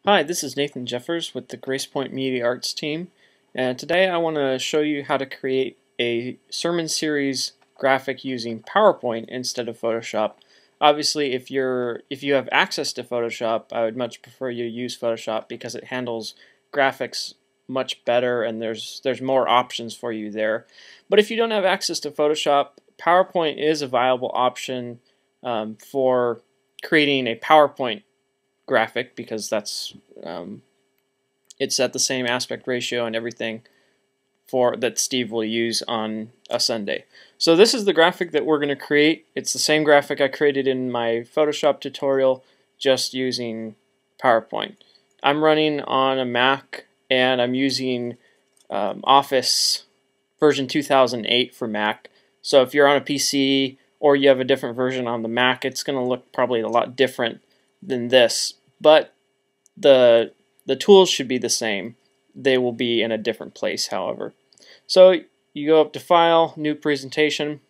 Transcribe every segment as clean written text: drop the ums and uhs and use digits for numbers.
Hi, this is Nathan Jeffers with the GracePoint Media Arts team, and today I want to show you how to create a sermon series graphic using PowerPoint instead of Photoshop. Obviously, if you have access to Photoshop, I would much prefer you use Photoshop because it handles graphics much better and there's more options for you there. But if you don't have access to Photoshop, PowerPoint is a viable option for creating a PowerPoint graphic because that's it's at the same aspect ratio and everything for that Steve will use on a Sunday. So this is the graphic that we're going to create. It's the same graphic I created in my Photoshop tutorial, just using PowerPoint. I'm running on a Mac and I'm using Office version 2008 for Mac. So if you're on a PC or you have a different version on the Mac, it's going to look probably a lot different than this, but the tools should be the same. They will be in a different place, however. So you go up to File, New Presentation,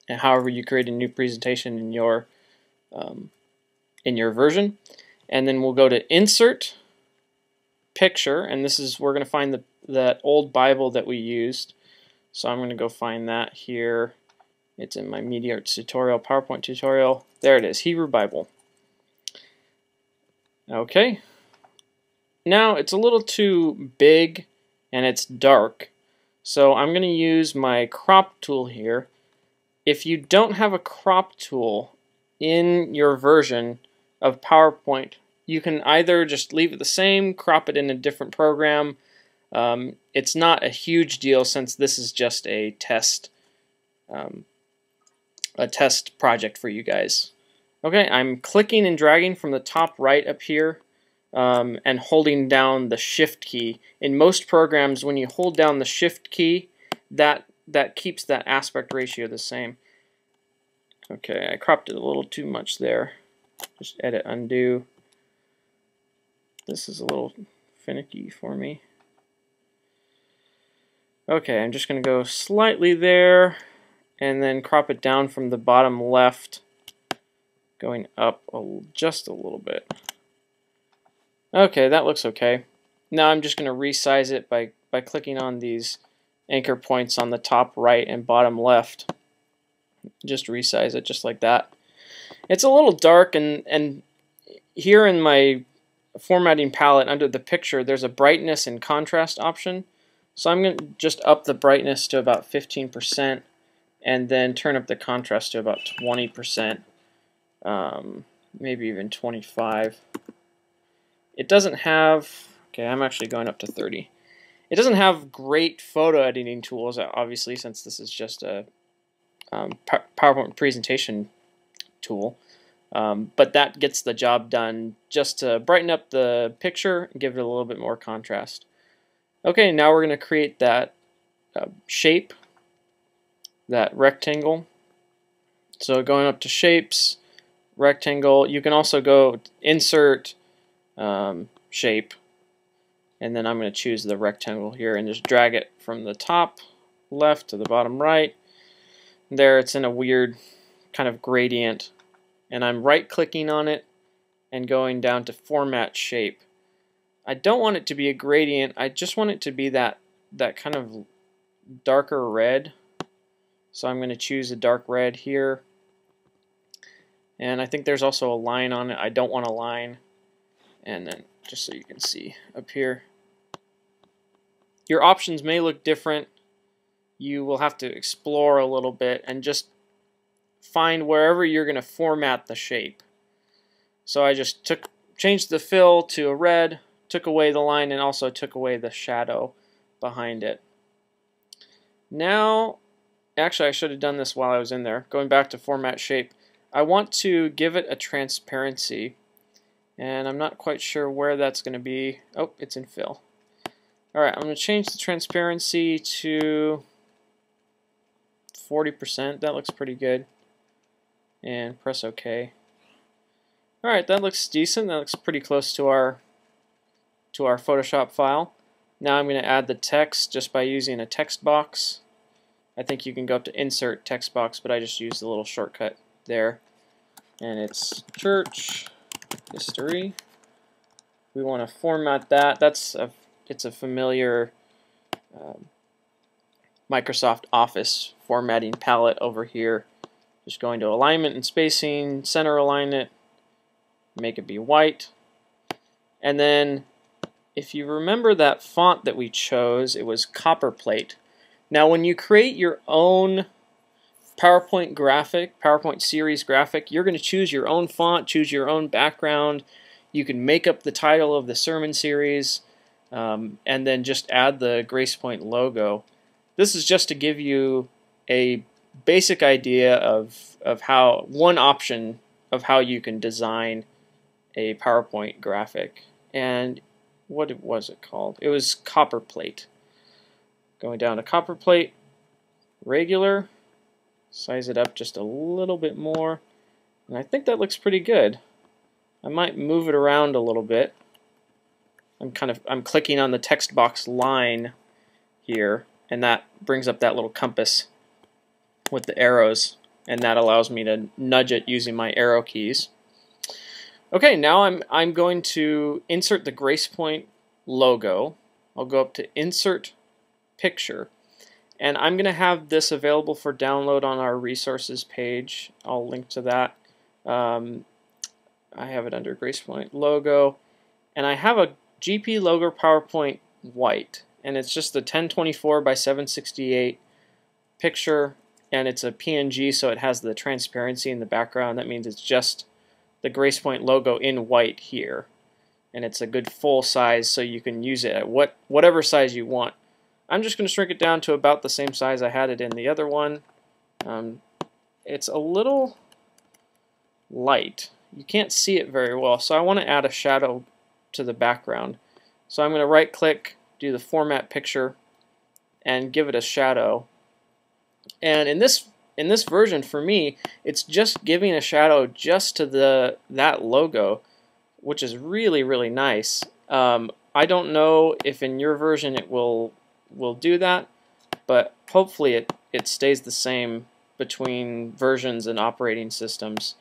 and however you create a new presentation in your version, and then we'll go to Insert, Picture, and this is we're going to find that old Bible that we used. So I'm going to go find that here. It's in my Media Arts tutorial, PowerPoint tutorial. There it is, Hebrew Bible. Okay, now it's a little too big and it's dark, so I'm going to use my crop tool here. If you don't have a crop tool in your version of PowerPoint, you can either just leave it the same, crop it in a different program. It's not a huge deal since this is just a test project for you guys. Okay, I'm clicking and dragging from the top right up here and holding down the Shift key. In most programs, when you hold down the Shift key, that keeps that aspect ratio the same. Okay, I cropped it a little too much there. Just edit, undo. This is a little finicky for me. Okay, I'm just going to go slightly there and then crop it down from the bottom left, going up just a little bit. Okay, that looks okay. Now I'm just going to resize it by clicking on these anchor points on the top right and bottom left. Just resize it just like that. It's a little dark, and here in my formatting palette under the picture there's a brightness and contrast option. So I'm going to just up the brightness to about 15% and then turn up the contrast to about 20%, maybe even 25%. It doesn't have, okay, I'm actually going up to 30. It doesn't have great photo editing tools, obviously, since this is just a PowerPoint presentation tool. But that gets the job done just to brighten up the picture and give it a little bit more contrast. Okay, now we're going to create that shape, that rectangle. So going up to Shapes, Rectangle, you can also go Insert, Shape, and then I'm going to choose the rectangle here and just drag it from the top left to the bottom right. There, it's in a weird kind of gradient, and I'm right-clicking on it and going down to Format Shape. I don't want it to be a gradient, I just want it to be that kind of darker red. So I'm going to choose a dark red here. And I think there's also a line on it. I don't want a line. And then just so you can see up here. Your options may look different. You will have to explore a little bit and just find wherever you're going to format the shape. So I just changed the fill to a red, took away the line, and also took away the shadow behind it. Now, actually I should have done this while I was in there. Going back to Format Shape, I want to give it a transparency, and I'm not quite sure where that's going to be. Oh, it's in Fill. Alright, I'm going to change the transparency to 40%. That looks pretty good. And press OK. Alright, that looks decent. That looks pretty close to our Photoshop file. Now I'm going to add the text just by using a text box. I think you can go up to Insert Text Box, but I just used the little shortcut there. And it's Church History we want to format that. It's a familiar Microsoft Office formatting palette over here. Just going to alignment and spacing, center align it, make it be white. And then if you remember that font that we chose, it was Copperplate. Now when you create your own PowerPoint graphic, PowerPoint series graphic, you're going to choose your own font, choose your own background. You can make up the title of the sermon series and then just add the GracePoint logo. This is just to give you a basic idea of how, one option of how you can design a PowerPoint graphic. And what was it called? It was Copperplate. Going down to Copperplate, regular, size it up just a little bit more, and I think that looks pretty good. I might move it around a little bit. I'm clicking on the text box line here, and that brings up that little compass with the arrows, and that allows me to nudge it using my arrow keys. Okay, now I'm going to insert the GracePoint logo. I'll go up to Insert Picture, and I'm going to have this available for download on our resources page. I'll link to that. I have it under GracePoint logo, and I have a GP logo PowerPoint white, and it's just a 1024 by 768 picture, and it's a PNG, so it has the transparency in the background. That means it's just the GracePoint logo in white here, and it's a good full size, so you can use it at whatever size you want. I'm just going to shrink it down to about the same size I had it in the other one. It's a little light. You can't see it very well, so I want to add a shadow to the background. So I'm going to right click, do the format picture, and give it a shadow. And in this version, for me, it's just giving a shadow just to that logo, which is really, really nice. I don't know if in your version it will do that, but hopefully it stays the same between versions and operating systems.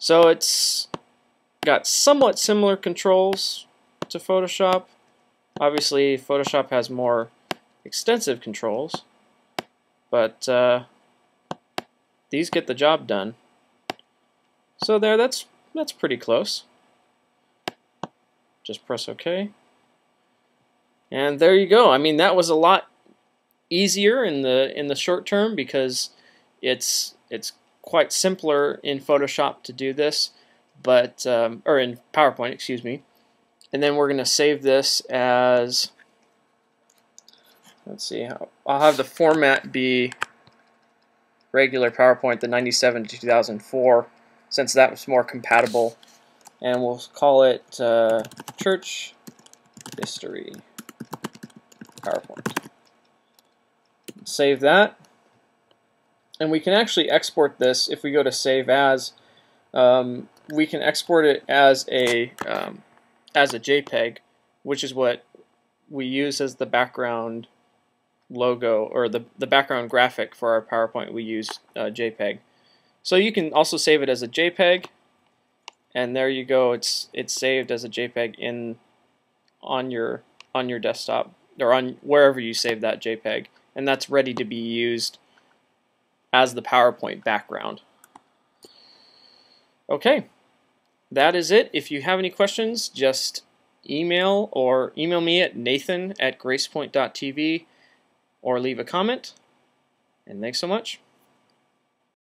So it's got somewhat similar controls to Photoshop. Obviously, Photoshop has more extensive controls, but these get the job done. So there, that's pretty close. Just press OK. And there you go. I mean, that was a lot easier in the short term because it's quite simpler in Photoshop to do this, but or in PowerPoint, excuse me. And then we're going to save this as, let's see, I'll have the format be regular PowerPoint, the 97 to 2004, since that was more compatible, and we'll call it Church History PowerPoint. Save that, and we can actually export this. If we go to Save As, we can export it as a JPEG, which is what we use as the background logo, or the background graphic for our PowerPoint. We use JPEG. So you can also save it as a JPEG, and there you go. It's saved as a JPEG on your desktop, or on wherever you save that JPEG, and that's ready to be used as the PowerPoint background. Okay, that is it. If you have any questions, just email me at nathan@gracepoint.tv or leave a comment. And thanks so much.